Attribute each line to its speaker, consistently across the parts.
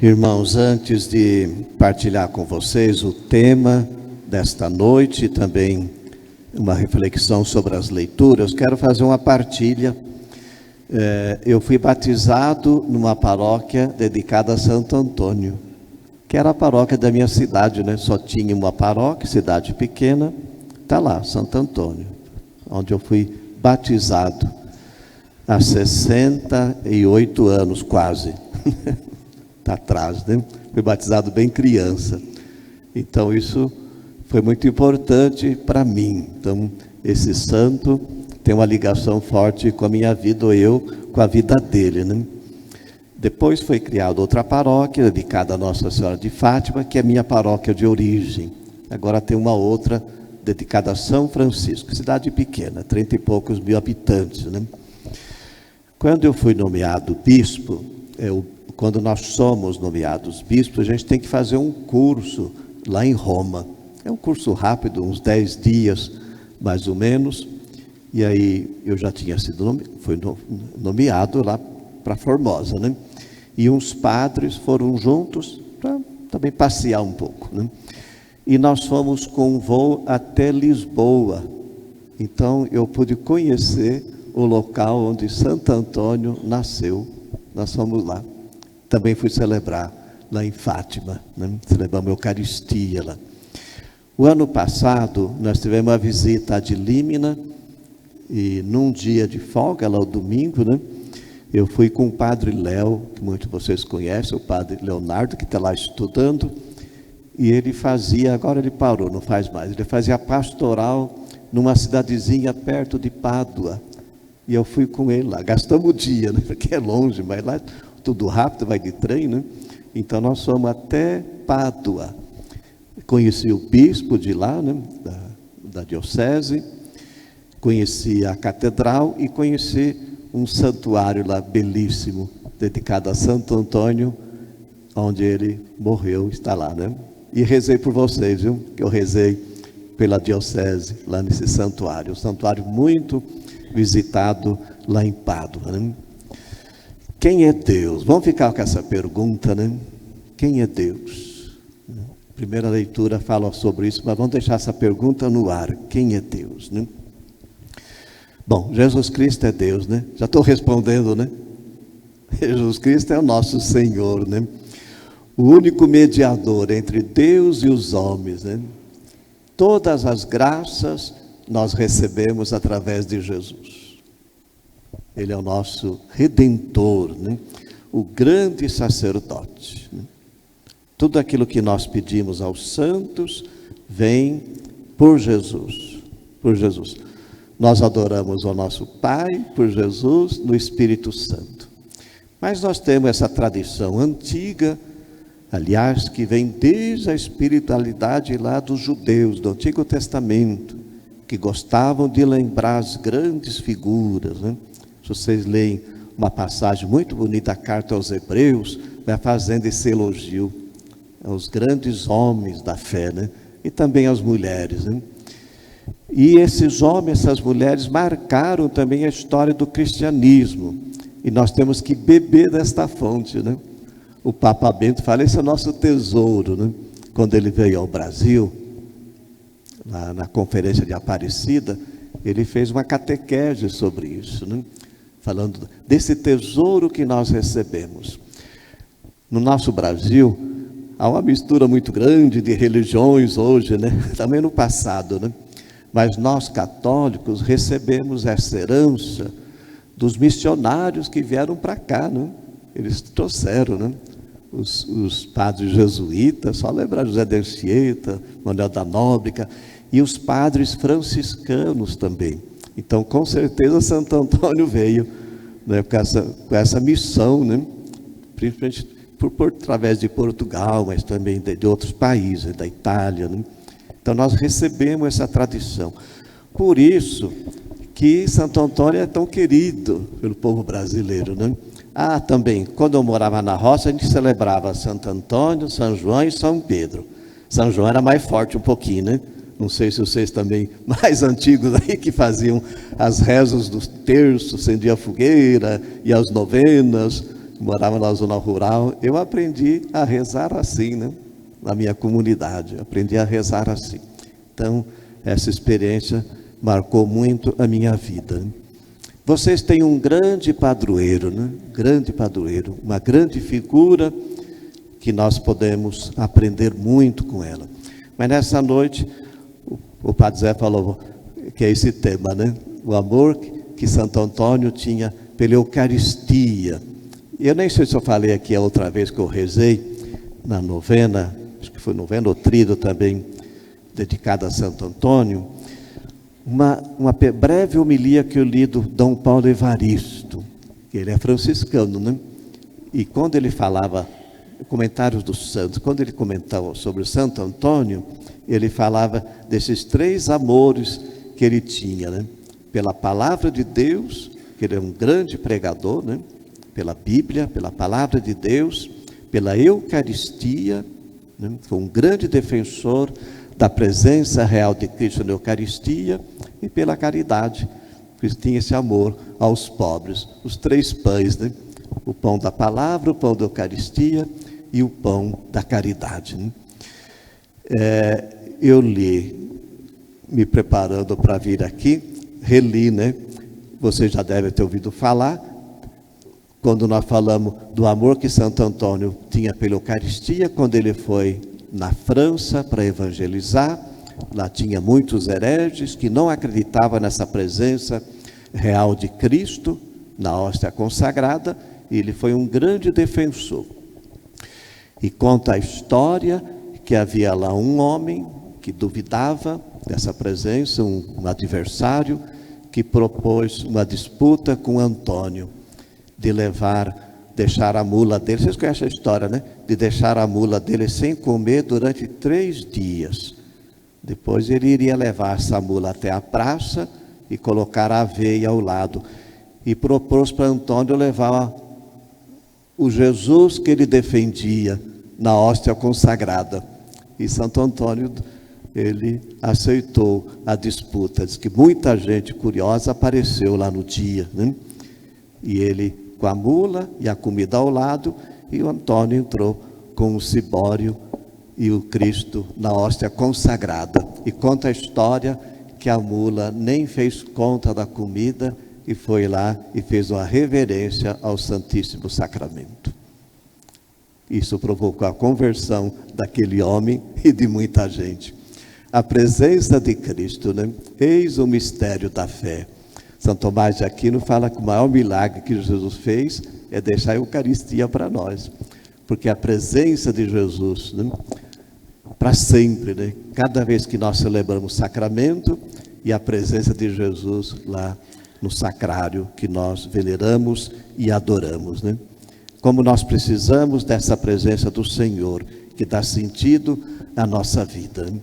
Speaker 1: Irmãos, antes de partilhar com vocês o tema desta noite e também uma reflexão sobre as leituras, quero fazer uma partilha. Eu fui batizado numa paróquia dedicada a Santo Antônio, que era a paróquia da minha cidade, né? Só tinha uma paróquia, cidade pequena, está lá, Santo Antônio, onde eu fui batizado há 68 anos quase. Está atrás, né? Fui batizado bem criança. Então isso foi muito importante para mim. Então esse santo tem uma ligação forte com a minha vida, ou eu com a vida dele, né? Depois foi criada outra paróquia dedicada a Nossa Senhora de Fátima, que é minha paróquia de origem. Agora tem uma outra dedicada a São Francisco, cidade pequena, 30 e poucos mil habitantes, né? Quando eu fui nomeado bispo, quando nós somos nomeados bispos, a gente tem que fazer um curso lá em Roma. É um curso rápido, uns 10 dias, mais ou menos. E aí eu já tinha sido nomeado lá para Formosa, né? E uns padres foram juntos para também passear um pouco, né? E nós fomos com um voo até Lisboa. Então eu pude conhecer o local onde Santo Antônio nasceu. Nós fomos lá. Também fui celebrar lá em Fátima, né? Celebramos a Eucaristia lá. O ano passado nós tivemos uma visita de Límina, e num dia de folga, lá o domingo, né? Eu fui com o padre Léo, que muitos de vocês conhecem, o padre Leonardo, que está lá estudando, e ele fazia, agora ele parou, não faz mais, ele fazia pastoral numa cidadezinha perto de Pádua, e eu fui com ele lá, gastamos o dia, né? Porque é longe, mas lá tudo rápido, vai de trem, né? Então nós fomos até Pádua, conheci o bispo de lá, né? da diocese, conheci a catedral e conheci um santuário lá belíssimo, dedicado a Santo Antônio, onde ele morreu, está lá, né? E rezei por vocês, viu? Que eu rezei pela diocese, lá nesse santuário. Um santuário muito visitado lá em Pádua, né? Quem é Deus? Vamos ficar com essa pergunta, né? Quem é Deus? A primeira leitura fala sobre isso, mas vamos deixar essa pergunta no ar. Quem é Deus, né? Bom, Jesus Cristo é Deus, né? Já estou respondendo, né? Jesus Cristo é o nosso Senhor, né? O único mediador entre Deus e os homens, né? Todas as graças nós recebemos através de Jesus. Ele é o nosso Redentor, né? O grande sacerdote, né? Tudo aquilo que nós pedimos aos santos vem por Jesus, por Jesus. Nós adoramos ao nosso Pai, por Jesus, no Espírito Santo. Mas nós temos essa tradição antiga, aliás, que vem desde a espiritualidade lá dos judeus, do Antigo Testamento, que gostavam de lembrar as grandes figuras, né? Se vocês leem uma passagem muito bonita, a carta aos Hebreus, vai fazendo esse elogio aos grandes homens da fé, né? E também às mulheres, né? E esses homens, essas mulheres marcaram também a história do cristianismo. E nós temos que beber desta fonte, né? O Papa Bento fala, esse é o nosso tesouro, né? Quando ele veio ao Brasil, lá na conferência de Aparecida, ele fez uma catequese sobre isso, né? Falando desse tesouro que nós recebemos. No nosso Brasil, há uma mistura muito grande de religiões hoje, né? Também no passado, né? Mas nós católicos recebemos essa herança dos missionários que vieram para cá, né? Eles trouxeram, né? Os padres jesuítas, só lembrar José de Anchieta, Manuel da Nóbrega, e os padres franciscanos também. Então, com certeza, Santo Antônio veio, né, com essa missão, né? Principalmente através de Portugal, mas também de outros países, da Itália, né? Então nós recebemos essa tradição. Por isso que Santo Antônio é tão querido pelo povo brasileiro, né? Também, quando eu morava na roça, a gente celebrava Santo Antônio, São João e São Pedro. São João era mais forte um pouquinho, né? Não sei se vocês também, mais antigos aí, que faziam as rezas dos terços, acendia a fogueira e as novenas, morava na zona rural, eu aprendi a rezar assim, né? Na minha comunidade, aprendi a rezar assim. Então, essa experiência marcou muito a minha vida. Vocês têm um grande padroeiro, né? Grande padroeiro, uma grande figura que nós podemos aprender muito com ela. Mas nessa noite, o Padre Zé falou que é esse tema, né? O amor que Santo Antônio tinha pela Eucaristia. Eu nem sei se eu falei aqui a outra vez que eu rezei na novena, acho que foi novena ou tríduo também, dedicada a Santo Antônio, uma breve homilia que eu li do Dom Paulo Evaristo, que ele é franciscano, né? E quando ele falava, comentários dos santos, quando ele comentava sobre Santo Antônio, ele falava desses 3 amores que ele tinha, né? Pela palavra de Deus, que ele é um grande pregador, né? Pela Bíblia, pela palavra de Deus, pela Eucaristia, né? Foi um grande defensor da presença real de Cristo na Eucaristia, e pela caridade, porque tinha esse amor aos pobres, os 3 pães, né? O pão da palavra, o pão da Eucaristia e o pão da caridade, né? Eu li, me preparando para vir aqui, reli, né? Vocês já devem ter ouvido falar, quando nós falamos do amor que Santo Antônio tinha pela Eucaristia, quando ele foi na França para evangelizar, lá tinha muitos hereges que não acreditavam nessa presença real de Cristo na hóstia consagrada, e ele foi um grande defensor. E conta a história que havia lá um homem que duvidava dessa presença, um adversário que propôs uma disputa com Antônio, de deixar a mula dele, vocês conhecem a história, né? De deixar a mula dele sem comer durante 3 dias. Depois ele iria levar essa mula até a praça e colocar a aveia ao lado. E propôs para Antônio levar o Jesus que ele defendia na hóstia consagrada. E Santo Antônio, ele aceitou a disputa. Diz que muita gente curiosa apareceu lá no dia, né? E ele com a mula e a comida ao lado, e o Antônio entrou com o cibório e o Cristo na hóstia consagrada. E conta a história que a mula nem fez conta da comida e foi lá e fez uma reverência ao Santíssimo Sacramento. Isso provocou a conversão daquele homem e de muita gente. A presença de Cristo, né? Eis o mistério da fé. São Tomás de Aquino fala que o maior milagre que Jesus fez é deixar a Eucaristia para nós. Porque a presença de Jesus, né? Para sempre, né? Cada vez que nós celebramos o sacramento, e a presença de Jesus lá no sacrário que nós veneramos e adoramos, né? Como nós precisamos dessa presença do Senhor, que dá sentido à nossa vida, né?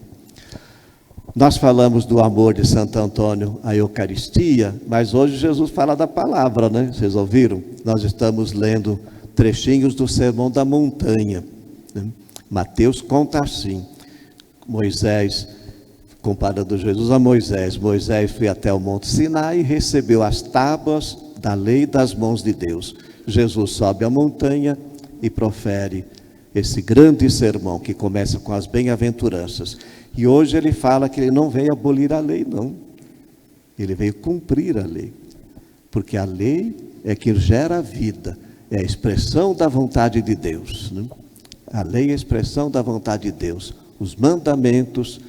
Speaker 1: Nós falamos do amor de Santo Antônio à Eucaristia, mas hoje Jesus fala da palavra, né? Vocês ouviram? Nós estamos lendo trechinhos do Sermão da Montanha, né? Mateus conta assim, Moisés, comparando Jesus a Moisés, Moisés foi até o Monte Sinai e recebeu as tábuas da lei das mãos de Deus. Jesus sobe a montanha e profere esse grande sermão que começa com as bem-aventuranças. E hoje ele fala que ele não veio abolir a lei, não. Ele veio cumprir a lei. Porque a lei é que gera a vida, é a expressão da vontade de Deus, né? A lei é a expressão da vontade de Deus. Os mandamentos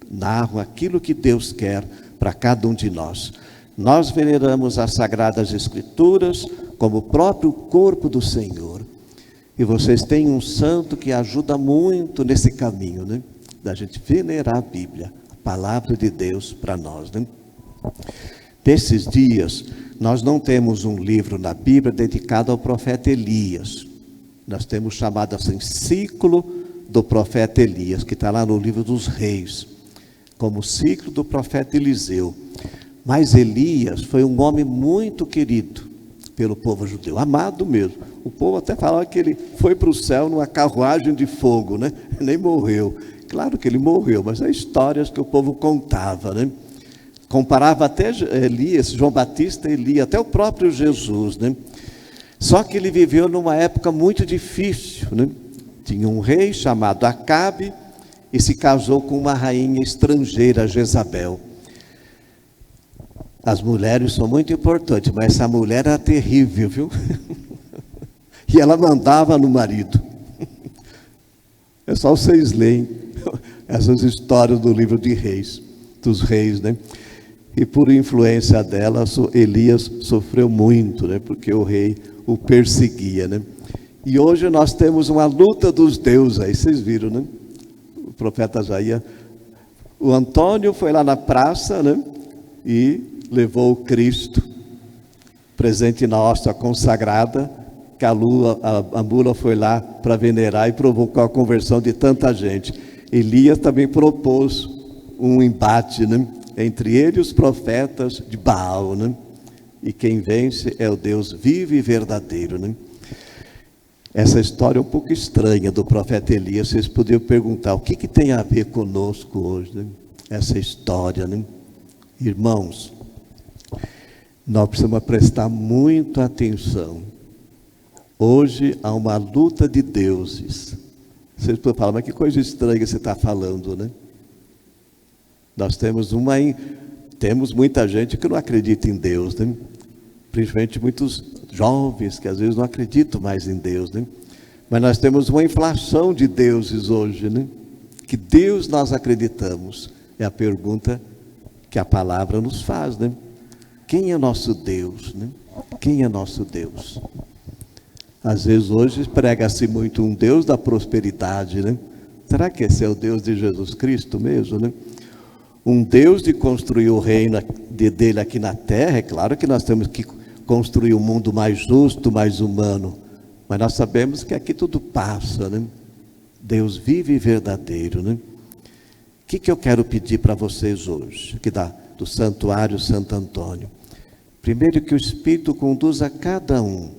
Speaker 1: narram aquilo que Deus quer para cada um de nós. Nós veneramos as Sagradas Escrituras como o próprio corpo do Senhor. E vocês têm um santo que ajuda muito nesse caminho, né? Da gente venerar a Bíblia, a palavra de Deus para nós, né? Desses dias, nós não temos um livro na Bíblia dedicado ao profeta Elias. Nós temos chamado assim, ciclo do profeta Elias, que está lá no livro dos Reis, como ciclo do profeta Eliseu. Mas Elias foi um homem muito querido pelo povo judeu, amado mesmo. O povo até falava que ele foi para o céu numa carruagem de fogo, né? Nem morreu. Claro que ele morreu, mas são histórias que o povo contava, né? Comparava até Elias, João Batista, Elias, até o próprio Jesus, né? Só que ele viveu numa época muito difícil, né? Tinha um rei chamado Acabe e se casou com uma rainha estrangeira, Jezabel. As mulheres são muito importantes, mas essa mulher era terrível, viu? E ela mandava no marido. É só vocês leem essas histórias do livro de Reis, dos reis, né? E por influência dela, Elias sofreu muito, né? Porque o rei o perseguia, né? E hoje nós temos uma luta dos deuses aí, vocês viram, né? O profeta Isaías, o Antônio foi lá na praça, né? E levou o Cristo, presente na hóstia consagrada, que a mula foi lá para venerar e provocou a conversão de tanta gente. Elias também propôs um embate, né? Entre ele e os profetas de Baal, né? E quem vence é o Deus vivo e verdadeiro, né? Essa história é um pouco estranha do profeta Elias. Vocês podiam perguntar, o que tem a ver conosco hoje, né? Essa história, né? Irmãos, nós precisamos prestar muito atenção. Hoje há uma luta de deuses. Vocês podem falar, mas que coisa estranha você está falando, né? Nós temos muita gente que não acredita em Deus, né? Principalmente muitos jovens que às vezes não acreditam mais em Deus, né? Mas nós temos uma inflação de deuses hoje, né? Que Deus nós acreditamos? É a pergunta que a palavra nos faz, né? Quem é nosso Deus, né? Quem é nosso Deus? Às vezes hoje prega-se muito um Deus da prosperidade, né? Será que esse é o Deus de Jesus Cristo mesmo, né? Um Deus de construir o reino dele aqui na terra. É claro que nós temos que construir um mundo mais justo, mais humano, mas nós sabemos que aqui tudo passa, né? Deus vive e verdadeiro, né? O que eu quero pedir para vocês hoje, aqui do Santuário Santo Antônio? Primeiro, que o Espírito conduza cada um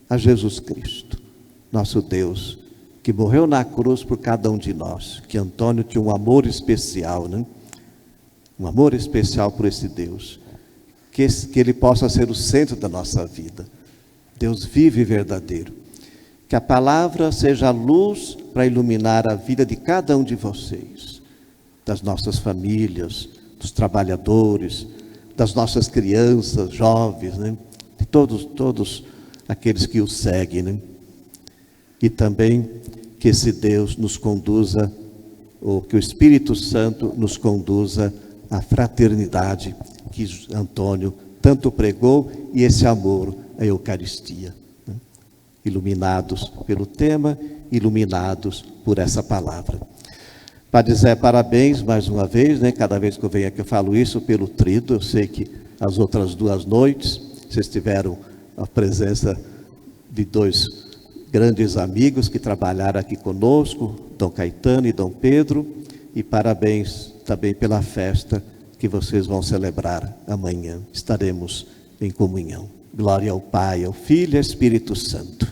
Speaker 1: a Jesus Cristo, nosso Deus, que morreu na cruz por cada um de nós. Que Antônio tinha um amor especial, né? Um amor especial por esse Deus. Que ele possa ser o centro da nossa vida. Deus vive e verdadeiro. Que a palavra seja a luz para iluminar a vida de cada um de vocês, das nossas famílias, dos trabalhadores, das nossas crianças, jovens, né? De todos aqueles que o seguem, né? E também que esse Deus nos conduza, ou que o Espírito Santo nos conduza à fraternidade que Antônio tanto pregou, e esse amor, a Eucaristia, né? Iluminados pelo tema, iluminados por essa palavra. Padre Zé, parabéns mais uma vez, né? Cada vez que eu venho aqui eu falo isso pelo trido. Eu sei que as outras 2 noites vocês tiveram a presença de 2 grandes amigos que trabalharam aqui conosco, Dom Caetano e Dom Pedro, e parabéns também pela festa que vocês vão celebrar amanhã. Estaremos em comunhão. Glória ao Pai, ao Filho e ao Espírito Santo.